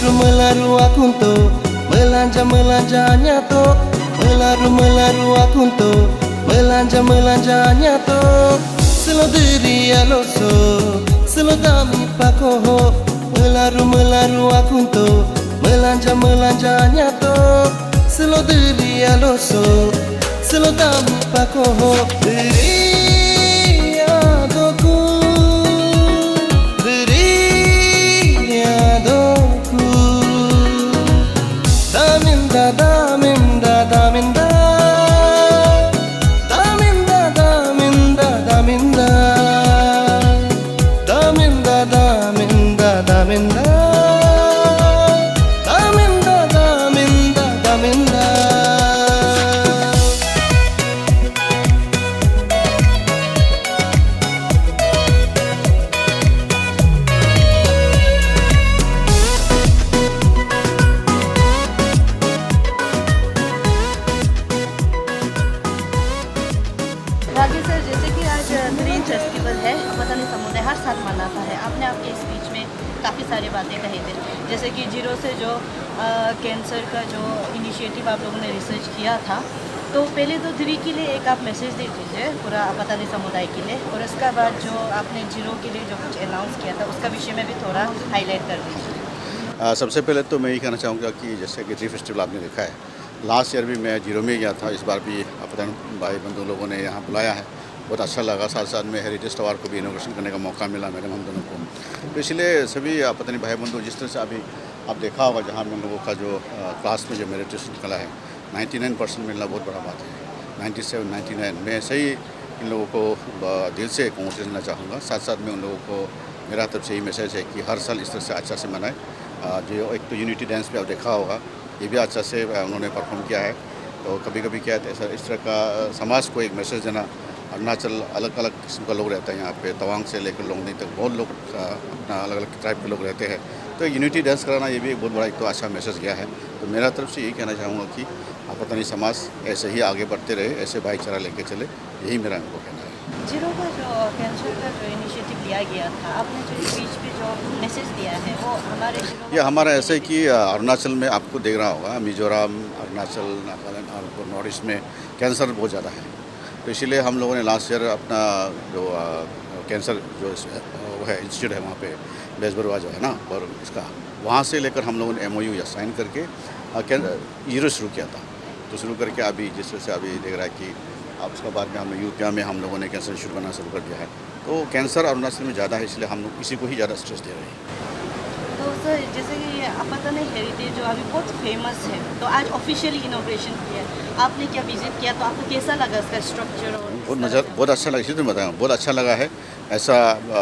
Melaru-melaru aku tuh melanja-melanjanya tuh. Melaru-melaru aku tuh melanja-melanjanya tuh. Selodiri aloso, selodami pakoho. Melaru-melaru aku tuh melanja-melanjanya tuh. Selodiri aloso, selodami pakoho. Diri adoku, diri adoku. Daminda, daminda, daminda. Daminda, daminda, daminda. Daminda, daminda, daminda. Daminda, daminda, daminda. Rajiv sir, जैसे कि आज green festival है, वतन समुदाय हर साल मनाता है। आपने आपके स्पीच में काफ़ी सारी बातें कही थी, जैसे कि जीरो से जो कैंसर का जो इनिशिएटिव आप लोगों ने रिसर्च किया था, तो पहले तो थ्री के लिए एक आप मैसेज दे दीजिए पूरा वतनी समुदाय के लिए, और उसके बाद जो आपने जीरो के लिए जो कुछ अनाउंस किया था उसका विषय में भी थोड़ा हाईलाइट कर दीजिए। सबसे पहले तो मैं यही कहना चाहूँगा कि जैसे कि ट्री फेस्टिवल आपने देखा है, लास्ट ईयर भी मैं जीरो में गया था, इस बार भी अपतन भाई बंधु लोगों ने यहाँ बुलाया है, बहुत अच्छा लगा। साथ साथ में हेरिटेज टावर को भी इनोग्रेशन करने का मौका मिला मैडम हम दोनों को। तो इसलिए सभी अपतनी भाई बंधु, जिस तरह से अभी आप देखा होगा जहाँ हम लोगों का जो क्लास में जो मेरिटेशन निकला है 99% मिलना बहुत बड़ा बात है। 97, 99 मैं सही इन लोगों को दिल से कॉन्ग्रेचुलेट देना चाहूँगा। साथ साथ में उन लोगों को मेरा तरफ से यही मैसेज है कि हर साल इस तरह से अच्छा से मनाएं। जो एक तो यूनिटी डांस भी आप देखा होगा, ये भी अच्छा से उन्होंने परफॉर्म किया है। तो कभी कभी क्या है, ऐसा इस तरह का समाज को एक मैसेज देना। अरुणाचल अलग अलग किस्म का लोग रहता है यहाँ पे, तवांग से लेकर लोंगनी तक बहुत लोग अपना अलग अलग ट्राइब के लोग रहते हैं। तो यूनिटी डांस कराना ये भी एक बहुत बड़ा एक तो अच्छा मैसेज गया है। तो मेरा तरफ से यही कहना चाहूँगा कि अपनी समाज ऐसे ही आगे बढ़ते रहे, ऐसे भाईचारा लेके चले, यही मेरा उनको कहना है। जीरो का जो कैंसर का जो इनिशिएटिव लिया गया था, आपने जो स्पीच पे जो मैसेज दिया है वो हमारे ये हमारा ऐसे है कि अरुणाचल में आपको देख रहा होगा, मिजोरम, अरुणाचल, नागालैंड और नॉर्थ ईस्ट में कैंसर बहुत ज़्यादा है। तो इसीलिए हम लोगों ने लास्ट ईयर अपना जो कैंसर जो वो है इंस्टीट्यूट है वहाँ पे बेजबरवा जो है ना, और इसका वहाँ से लेकर हम लोगों ने MOU या साइन करके जीरो शुरू किया था। तो शुरू करके अभी जिस तरह से अभी देख रहा है कि अब उसके बाद में हमने यूपी में हम लोगों ने कैंसर शुरू करना शुरू कर दिया है। तो कैंसर अरुणाचल में ज़्यादा है, इसलिए हम लोग इसी को ही ज़्यादा स्ट्रेस दे रहे हैं। तो सर, जैसे कि अपतन हेरिटेज जो अभी बहुत फेमस है, तो आज ऑफिशियली इनॉग्रेशन किया, आपने क्या विजिट किया, तो आपको कैसा लगा इसका स्ट्रक्चर? और बहुत अच्छा लगा, इसलिए तो बताया बहुत अच्छा लगा है। ऐसा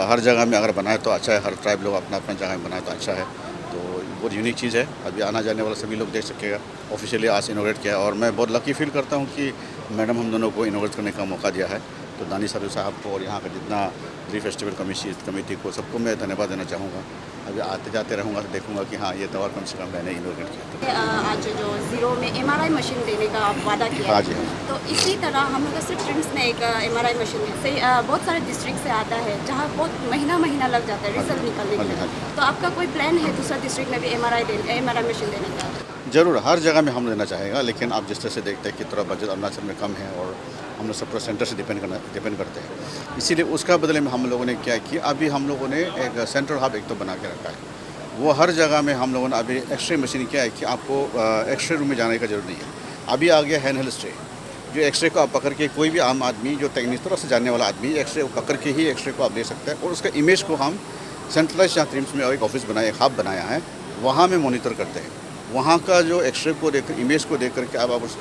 हर जगह में अगर बनाए तो अच्छा है, हर ट्राइब लोग अपना अपना जगह में बनाए तो अच्छा है। तो बहुत यूनिक चीज़ है, अभी आना जाने वाला सभी लोग देख सकेगा। ऑफिशियली आज इनोग्रेट किया है और मैं बहुत लकी फील करता हूँ कि मैडम हम दोनों को इनोग्रेट करने का मौका दिया है। तो दानी सारू साहब को और यहाँ का जितना ट्री फेस्टिवल कमेटी को सबको मैं धन्यवाद देना चाहूँगा। अभी आते जाते रहूँगा तो देखूँगा कि हाँ ये दवा कम से कम मैंने इनोग्रेट किया। आज जो जीरो में MRI मशीन देने का वादा किया, हाँ जी। तो इसी तरह हम लोग का सिर्फ ट्रिम्स में एक MRI मशीन है, सही बहुत सारे डिस्ट्रिक्ट से आता है जहाँ बहुत महीना लग जाता है रिजल्ट निकलने के लिए। तो आपका कोई प्लान है दूसरा डिस्ट्रिक्ट में भी MRI मशीन देने का? ज़रूर, हर जगह में हम लेना चाहेगा, लेकिन आप जिस तरह से देखते हैं कि थोड़ा बजट अरुणाचल में कम है और हम लोग सब सेंटर से डिपेंड करते हैं। इसीलिए उसका बदले में हम लोगों ने क्या किया, अभी हम लोगों ने एक सेंट्रल हब एक तो बना के रखा है। वो हर जगह में हम लोगों ने अभी एक्सरे मशीन क्या है कि आपको एक्सरे रूम में जाने का जरूरत नहीं है। अभी आ गया हैंड हेल्ड स्ट्रे, जो एक्सरे को आप पकड़ के कोई भी आम आदमी जो टेक्निक तरह से जानने वाला आदमी एक्सरे को पकड़ के ही एक्सरे को आप ले सकते हैं। और उसका इमेज को हम सेंट्रलाइज यहाँ ट्रिम्स में एक ऑफिस बनाया, एक हब बनाया है, वहाँ में मॉनिटर करते हैं। वहाँ का जो एक्सरे को देख इमेज को देख करके अब आप उस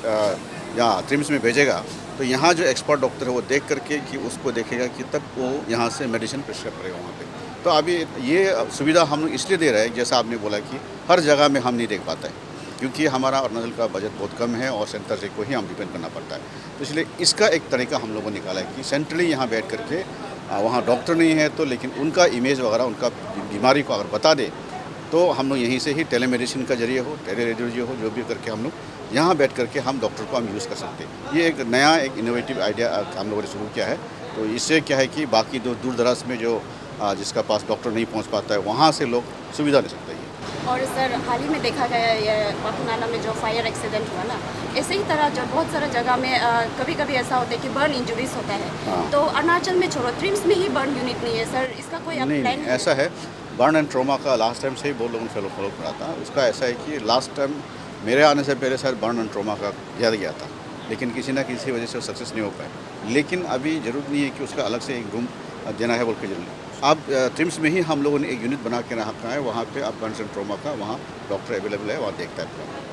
यहाँ ट्रिम्स में भेजेगा, तो यहाँ जो एक्सपर्ट डॉक्टर है वो देख करके कि उसको देखेगा कि तब वो यहाँ से मेडिसिन प्रिस्क्राइब करेगा वहाँ पे। तो अभी ये सुविधा हम लोग इसलिए दे रहे हैं, जैसा आपने बोला कि हर जगह में हम नहीं देख पाता है, क्योंकि हमारा अरुणाचल का बजट बहुत कम है और सेंटर से को ही हम डिपेंड करना पड़ता है। तो इसलिए इसका एक तरीका हम लोगों ने निकाला है कि सेंट्रली यहाँ बैठ करके वहाँ डॉक्टर नहीं है तो लेकिन उनका इमेज वगैरह उनका बीमारी को अगर बता दे तो हम लोग यहीं से ही टेलीमेडिसिन का जरिए हो, टेलीरेडियोलॉजी हो, जो भी करके हम लोग यहाँ बैठ करके हम डॉक्टर को हम यूज़ कर सकते हैं। ये एक नया एक इनोवेटिव आइडिया हम लोगों ने शुरू किया है। तो इससे क्या है कि बाकी दूर दराज में जो जिसका पास डॉक्टर नहीं पहुँच पाता है वहाँ से लोग सुविधा ले सकते हैं। और सर हाल ही में देखा गया ये पापुनाला में जो फायर एक्सीडेंट हुआ ना, ऐसे ही तरह जब बहुत सारा जगह में कभी कभी ऐसा होता है कि बर्न इंजरीज होता है। हाँ। तो अरुणाचल में छोड़ो, ट्रिम्स में ही बर्न यूनिट नहीं है सर, इसका कोई नहीं प्लान नहीं, ऐसा है। बर्न एंड ट्रॉमा का लास्ट टाइम से ही बहुत लोगों ने फॉलो करा था। उसका ऐसा है कि लास्ट टाइम मेरे आने से पहले शायद बर्न एंड ट्रॉमा का किया गया था, लेकिन किसी ना किसी वजह से वो सक्सेस नहीं हो पाए। लेकिन अभी ज़रूरत नहीं है कि उसका अलग से एक रूम देना है बोल के जरूरी। अब ट्रिम्स में ही हम लोगों ने एक यूनिट बना के रखा है, वहाँ पे अब बर्न एंड ट्रॉमा का वहाँ डॉक्टर अवेलेबल है, वहाँ देखता है पूरा।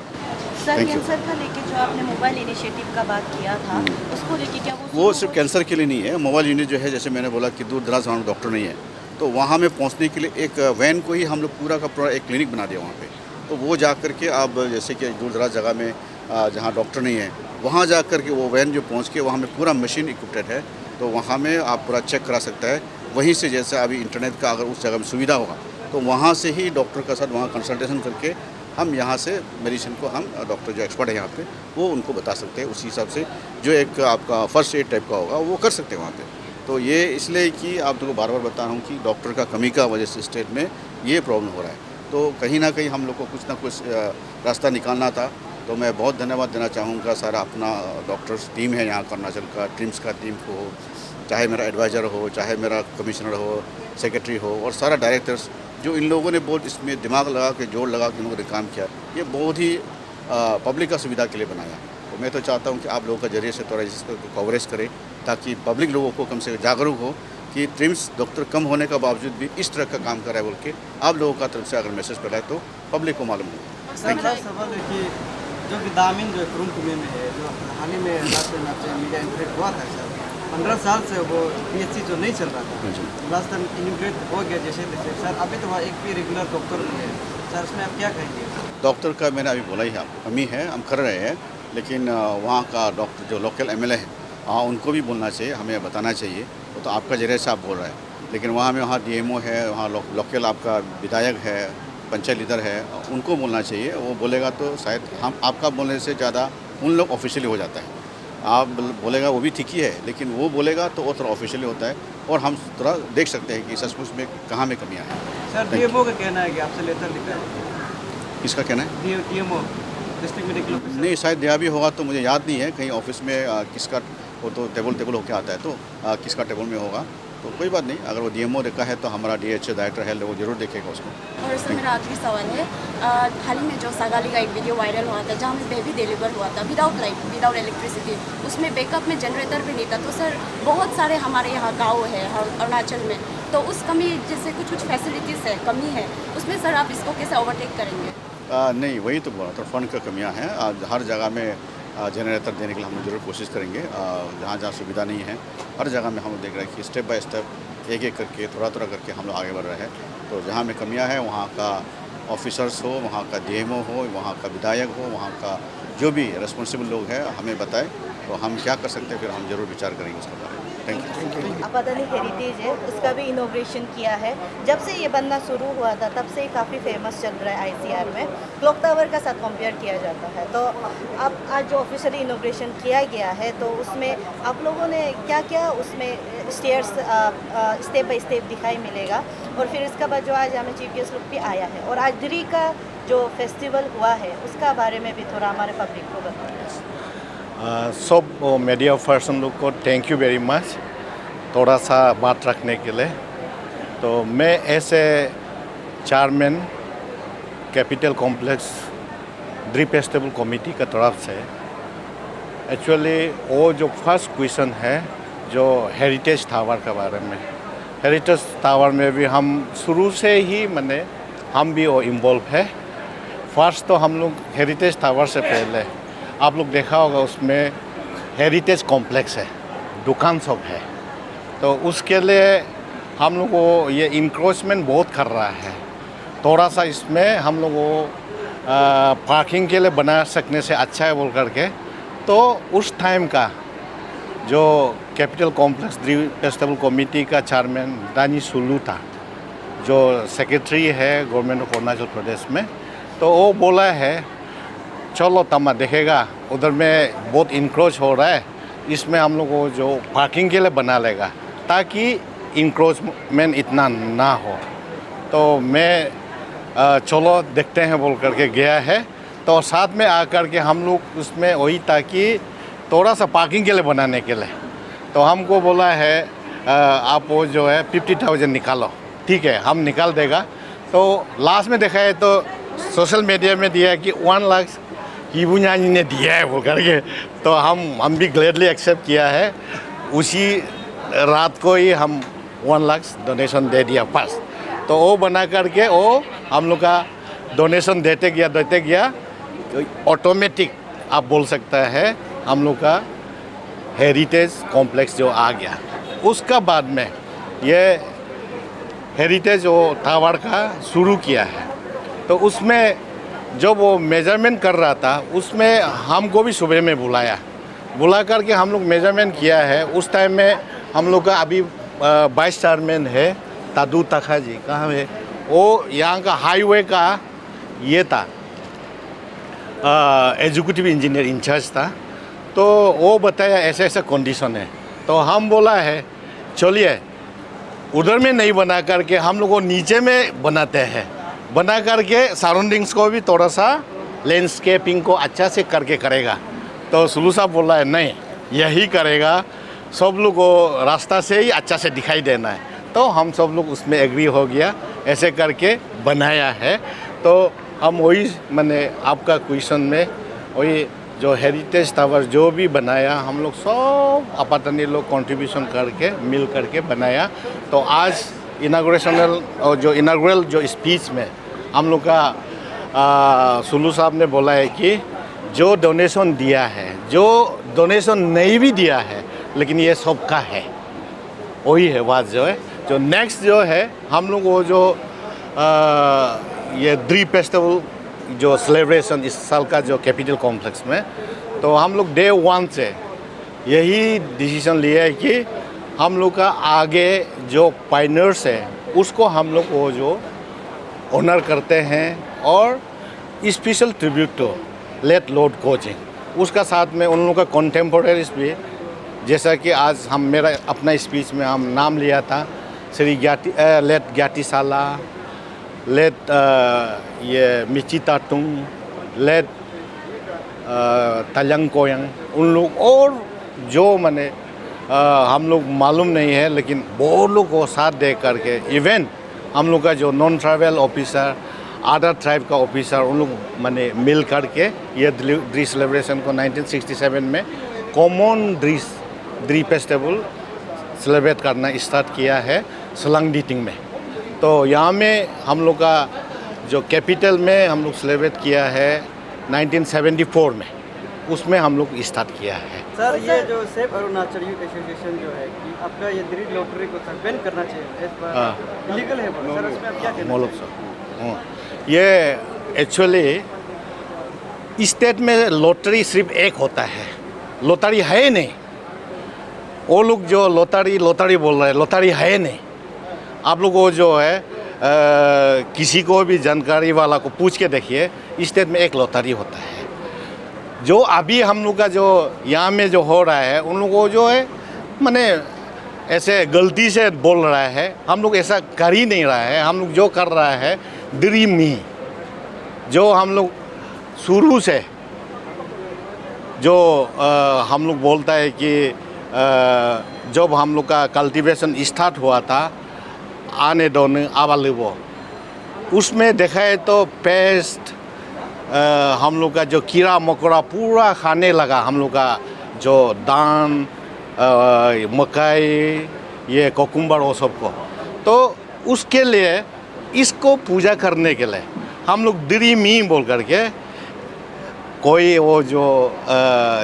Sir Thank you. कैंसर का लेके जो आपने मोबाइल इनिशिएटिव का बात किया था, उसको लेके क्या वो सिर्फ कैंसर के लिए नहीं है। मोबाइल यूनिट जो है, जैसे मैंने बोला कि दूर दराज वहाँ डॉक्टर नहीं है, तो वहाँ में पहुँचने के लिए एक वैन को ही हम लोग पूरा का पूरा एक क्लिनिक बना दिया वहाँ पे। तो वो जा कर के अब जैसे कि दूर दराज जगह में जहाँ डॉक्टर नहीं है, वहाँ जा कर के वो वैन जो पहुँच के वहाँ में पूरा मशीन इक्विप्ड है, तो वहाँ में आप पूरा चेक करा सकता है। वहीं से जैसे अभी इंटरनेट का अगर उस जगह में सुविधा होगा, तो वहाँ से ही डॉक्टर का साथ वहाँ कंसल्टेशन करके हम यहाँ से मेडिसिन को हम डॉक्टर जो एक्सपर्ट है यहाँ पे वो उनको बता सकते हैं। उसी हिसाब से जो एक आपका फर्स्ट एड टाइप का होगा वो कर सकते हैं वहाँ पे। तो ये इसलिए कि आप लोगों को बार बार बता रहा हूँ कि डॉक्टर का कमी का वजह से स्टेट में ये प्रॉब्लम हो रहा है। तो कहीं ना कहीं हम लोग को कुछ ना कुछ रास्ता निकालना था। तो मैं बहुत धन्यवाद देना चाहूँगा सारा अपना डॉक्टर्स टीम है यहाँ का, अरुणाचल का ट्रिम्स का टीम को हो, चाहे मेरा एडवाइज़र हो, चाहे मेरा कमिश्नर हो, सेक्रेटरी हो, और सारा डायरेक्टर्स जो इन लोगों ने बहुत इसमें दिमाग लगा के जोर लगा के इन लोगों ने काम किया। ये बहुत ही पब्लिक का सुविधा के लिए बनाया। तो मैं तो चाहता हूँ कि आप लोगों का जरिए से थोड़ा इसको कवरेज करें, ताकि पब्लिक लोगों को कम से कम जागरूक हो कि ट्रिम्स डॉक्टर कम होने का बावजूद भी इस तरह का काम कर रहा है बोल के आप लोगों का तरफ से अगर मैसेज फैलाए तो पब्लिक को मालूम हो। अगला सवाल है कि जो विदामिन जो कुरुंकुमे में है, जो हाल ही में मीडिया इंटरेक्ट हुआ था सर, 15 साल से वो PHC जो नहीं चल रहा था, लास्ट टाइम इनिग्रेट हो गया जैसे तैसे सर, अभी तो वहाँ एक भी रेगुलर डॉक्टर नहीं है सर, उसमें आप क्या कहेंगे? डॉक्टर का मैंने अभी बोला ही आपको कमी है, हम कर रहे हैं, लेकिन वहाँ का डॉक्टर जो लोकल MLA है उनको भी बोलना चाहिए, हमें बताना चाहिए। वो तो आपका जरिए से आप बोल रहे हैं, लेकिन वहाँ DMO है, वहाँ लोकल आपका विधायक है, पंचायत लीडर है, उनको बोलना चाहिए। वो बोलेगा तो शायद हम आपका बोलने से ज़्यादा उन लोग ऑफिशियली हो जाता है। आप बोलेगा वो भी ठीक ही है, लेकिन वो बोलेगा तो वो थोड़ा ऑफिशियली होता है और हम थोड़ा देख सकते हैं कि सचमुच में कहाँ में कमियाँ हैं। सर DMO का कहना है कि आपसे लेटर लिखा है, किसका कहना है? DMO district medical officer. नहीं, शायद दिया भी होगा तो मुझे याद नहीं है। कहीं ऑफिस में किसका वो तो टेबल होके आता है, तो किसका टेबल में होगा तो कोई बात नहीं। अगर वो DMO देखा है तो हमारा DHO डायरेक्टर है, वो जरूर देखेगा उसको। और सर मेरा आखिरी सवाल है, हाल ही में जो सागाली का एक वीडियो वायरल हुआ था जहाँ में बेबी डिलीवर हुआ था विदाउट लाइट, विदाउट इलेक्ट्रिसिटी, उसमें बैकअप में जनरेटर भी नहीं था। तो सर बहुत सारे हमारे यहाँ गाँव है अरुणाचल में, तो उस कमी जैसे कुछ फैसिलिटीज़ है, कमी है, उसमें सर आप इसको कैसे ओवरटेक करेंगे? नहीं, वही तो बोला था, फंड का कमियां हैं। हर जगह में जनरेटर देने के लिए हम लोग जरूर कोशिश करेंगे। जहाँ जहाँ सुविधा नहीं है हर जगह में हम लोग देख रहे हैं कि स्टेप बाय स्टेप एक एक करके थोड़ा करके हम लोग आगे बढ़ रहे हैं। तो जहाँ में कमियां हैं वहाँ का ऑफिसर्स हो, वहाँ का DMO हो, वहाँ का विधायक हो, वहाँ का जो भी रिस्पॉन्सिबल लोग हैं हमें बताएं, तो हम क्या कर सकते हैं फिर हम जरूर विचार करेंगे उसके बारे में। Thank you. आपादानी हेरिटेज है, उसका भी इनोग्रेशन किया है। जब से ये बनना शुरू हुआ था तब से काफ़ी फेमस चल रहा है ICR में, क्लॉक टावर का साथ कंपेयर किया जाता है। तो अब आज जो ऑफिशियली इनोग्रेशन किया गया है तो उसमें आप लोगों ने क्या क्या उसमें स्टेयर्स स्टेप बाय स्टेप दिखाई मिलेगा, और फिर इसके बाद जो आज हमें चीफ गेस्ट लोग भी आया है और आज दिरी का जो फेस्टिवल हुआ है उसका बारे में भी थोड़ा हमारे पब्लिक को बताएं। सब मीडिया पर्सन लोग को थैंक यू वेरी मच थोड़ा सा बात रखने के लिए। तो मैं ऐसे chairman capital complex Dree festival committee की तरफ से एक्चुअली वो जो फर्स्ट क्वेश्चन है जो हेरिटेज टावर के बारे में, हेरिटेज टावर में भी हम शुरू से ही मैंने हम भी वो इन्वॉल्व है। फर्स्ट तो हम लोग हेरिटेज टावर से पहले आप लोग देखा होगा उसमें हेरिटेज कॉम्प्लेक्स है, दुकान सब है, तो उसके लिए हम लोग को ये इंक्रोचमेंट बहुत कर रहा है। थोड़ा सा इसमें हम लोग को पार्किंग के लिए बना सकने से अच्छा है बोल करके, तो उस टाइम का जो capital complex Dree festival committee का चेयरमैन दानी सुलू था, जो सेक्रेटरी है गवर्नमेंट ऑफ अरुणाचल प्रदेश में, तो वो बोला है चलो तमा देखेगा उधर में बहुत इंक्रोच हो रहा है, इसमें हम लोग को जो पार्किंग के लिए बना लेगा ताकि इंक्रोचमेंट इतना ना हो। तो मैं चलो देखते हैं बोल करके गया है। तो साथ में आकर के हम लोग उसमें वही था कि थोड़ा सा पार्किंग के लिए बनाने के लिए, तो हमको बोला है आप वो जो है 50,000 निकालो, ठीक है हम निकाल देगा। तो लास्ट में देखा है तो सोशल मीडिया में दिया है कि 1 लाख हिबुन्यानी ने दिया है बोल करके, तो हम भी ग्लेडली एक्सेप्ट किया है। उसी रात को ही हम 1 लाख डोनेशन दे दिया फर्स्ट। तो वो बना करके वो हम लोग का डोनेशन देते गया ऑटोमेटिक आप बोल सकता है हम लोग का हेरिटेज कॉम्प्लेक्स जो आ गया। उसका बाद में ये हेरिटेज वो टावर का शुरू किया है। तो उसमें जब वो मेजरमेंट कर रहा था उसमें हमको भी सुबह में बुला करके हम लोग मेजरमेंट किया है। उस टाइम में हम लोग का अभी वाइस चेयरमैन है तादू तखा जी, कहाँ है वो, यहाँ का हाईवे का ये था एग्जीक्यूटिव इंजीनियर इंचार्ज था। तो वो बताया ऐसा ऐसा कंडीशन है। तो हम बोला है चलिए उधर में नहीं बना करके हम लोग को नीचे में बनाते हैं, बना करके सराउंडिंग्स को भी थोड़ा सा लैंडस्केपिंग को अच्छा से करके करेगा। तो सुलू साहब बोल रहा है नहीं यही करेगा, सब लोग को रास्ता से ही अच्छा से दिखाई देना है। तो हम सब लोग उसमें एग्री हो गया, ऐसे करके बनाया है। तो हम वही मैंने आपका क्वेश्चन में वही जो हेरिटेज टावर जो भी बनाया हम लोग सब आपातनी लोग कंट्रीब्यूशन करके मिल करके बनाया। तो आज इनाग्रल जो स्पीच में हम लोग का सुलू साहब ने बोला है कि जो डोनेशन दिया है, जो डोनेशन नहीं भी दिया है, लेकिन ये सबका है, वही है बात जो है। जो नेक्स्ट जो है हम लोग वो जो ये ड्री फेस्टिवल जो सेलिब्रेशन इस साल का जो कैपिटल कॉम्प्लेक्स में, तो हम लोग डे 1 से यही डिसीजन लिया है कि हम लोग का आगे जो पायनियर्स है उसको हम लोग वो जो ऑनर करते हैं और स्पेशल ट्रिब्यूट टू लेट लॉर्ड कोचिंग, उसका साथ में उन लोग का कॉन्टेम्पोरेरीज भी, जैसा कि आज हम मेरा अपना स्पीच में हम नाम लिया था श्री लेट ग्याटिसाला, लेट ये मिची ताटुंग, लेट तलंग कोयंग, उन लोग और जो मैंने हम लोग मालूम नहीं है लेकिन बहुत लोग को साथ दे करके इवेंट हम लोग का जो non tribal officer, other tribe का ऑफिसर, उन लोग मैंने मिल करके ये ड्री सेलिब्रेशन को 1967 में कॉमन ड्री फेस्टिवल सेलिब्रेट करना स्टार्ट किया है सलांगडिटिंग में। तो यहाँ में हम लोग का जो कैपिटल में हम लोग सेलिब्रेट किया है 1974 में, उसमें हम लोग स्टार्ट किया है। सर ये जो सेफ अरुणाचल यूथ एसोसिएशन जो है कि आपका ये ड्री लॉटरी को बैन करना चाहिए, इलीगल है बोलो सर, उसमें आप क्या कहना चाहिए? ये एक्चुअली स्टेट में लॉटरी सिर्फ एक होता है, लॉटरी है नहीं। वो लोग जो लॉटरी बोल रहे हैं, लॉटरी है नहीं। आप लोग वो जो है किसी को भी जानकारी वाला को पूछ के देखिए, स्टेट में एक लॉटरी होता है। जो अभी हम लोग का जो यहाँ में जो हो रहा है उन लोग को जो है माने ऐसे गलती से बोल रहा है, हम लोग ऐसा कर ही नहीं रहा है। हम लोग जो कर रहा है ड्रीम ही, जो हम लोग शुरू से जो हम लोग बोलता है कि जब हम लोग का कल्टीवेशन स्टार्ट हुआ था आने दोने आवालिबो, उसमें देखा है तो पेस्ट हम लोग का जो कीड़ा मकोड़ा पूरा खाने लगा। हम लोग का जो धान मकई ये कोकुम्बर वो सब को, तो उसके लिए इसको पूजा करने के लिए हम लोग ड्रीमी बोल करके कोई वो जो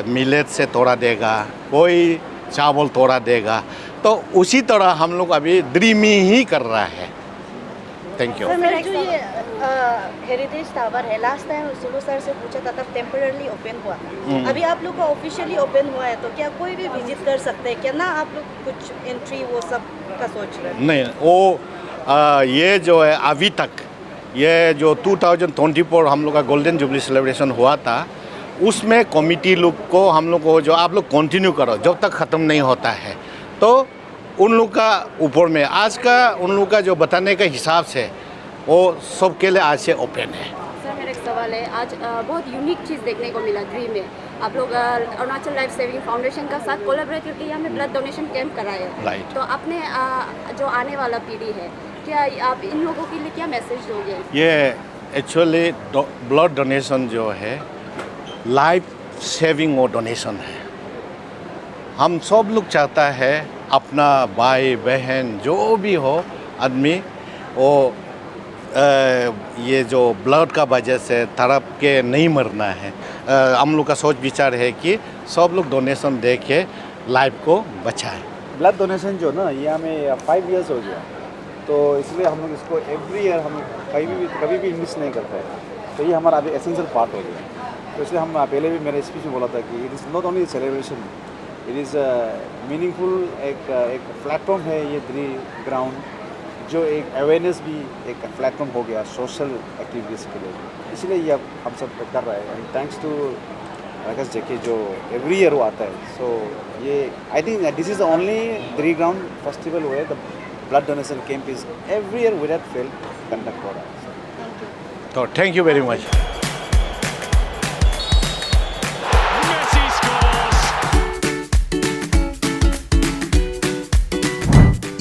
मिलेट से तोड़ा देगा, कोई चावल तोड़ा देगा। तो उसी तरह हम लोग अभी ड्रीमी ही कर रहा है। Thank you. सर मेरा जो ये हेरिटेज टावर है, लास्ट टाइम सुलू सर से पूछा था तब टेम्पररी ओपन हुआ था, अभी आप लोग का ऑफिशियली ओपन हुआ है, तो क्या कोई भी विजिट कर सकते हैं क्या? ना आप लोग कुछ एंट्री वो सब का सोच रहे हैं? नहीं, वो ये जो है अभी तक ये जो 2024 हम लोग का गोल्डन जुबली सेलिब्रेशन हुआ था, उसमें कमिटी लोग को हम लोग को जो आप लोग कंटिन्यू करो जब तक ख़त्म नहीं होता है। तो उन लोग का ऊपर में आज का उन लोग का जो बताने के हिसाब से वो सबके लिए आज से ओपन है। सर मेरा एक सवाल है, आज बहुत यूनिक चीज़ देखने को मिला ड्रीम में। आप लोग अरुणाचल लाइफ सेविंग फाउंडेशन का साथ कोलैबोरेट करके यहाँ में ब्लड डोनेशन कैंप कराए हैं। Right. तो आपने जो आने वाला पीढ़ी है, क्या आप इन लोगों के लिए क्या मैसेज दोगे? ये एक्चुअली ब्लड डोनेशन जो है लाइफ सेविंग वो डोनेशन है। हम सब लोग चाहता है अपना भाई बहन जो भी हो आदमी वो ये जो ब्लड का वजह से तड़प के नहीं मरना है। हम लोग का सोच विचार है कि सब लोग डोनेशन दे के लाइफ को बचाएं। ब्लड डोनेशन जो ना ये हमें 5 इयर्स हो गया, तो इसलिए हम लोग इसको एवरी ईयर हम कभी भी मिस नहीं करते हैं। तो ये हमारा अभी एसेंशियल पार्ट हो गया। तो इसलिए हम पहले भी मेरे स्पीच में बोला था कि it is not only celebration, it is meaningful एक प्लेटफॉर्म है ये ड्री ग्राउंड, जो एक अवेयरनेस भी एक प्लेटफॉर्म हो गया सोशल एक्टिविटीज़ के लिए। इसलिए ये अब हम सब कर रहे हैं, and thanks to Rakesh JK जो एवरी ईयर वो आता है। सो ये I think this is the only Dree ground festival where the blood donation camp is every year without fail conduct हो रहा है। तो thank you very much. Messi scores.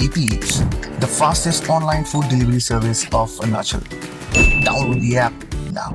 Eat Eats, the fastest online food delivery service of Arunachal. Download the app now.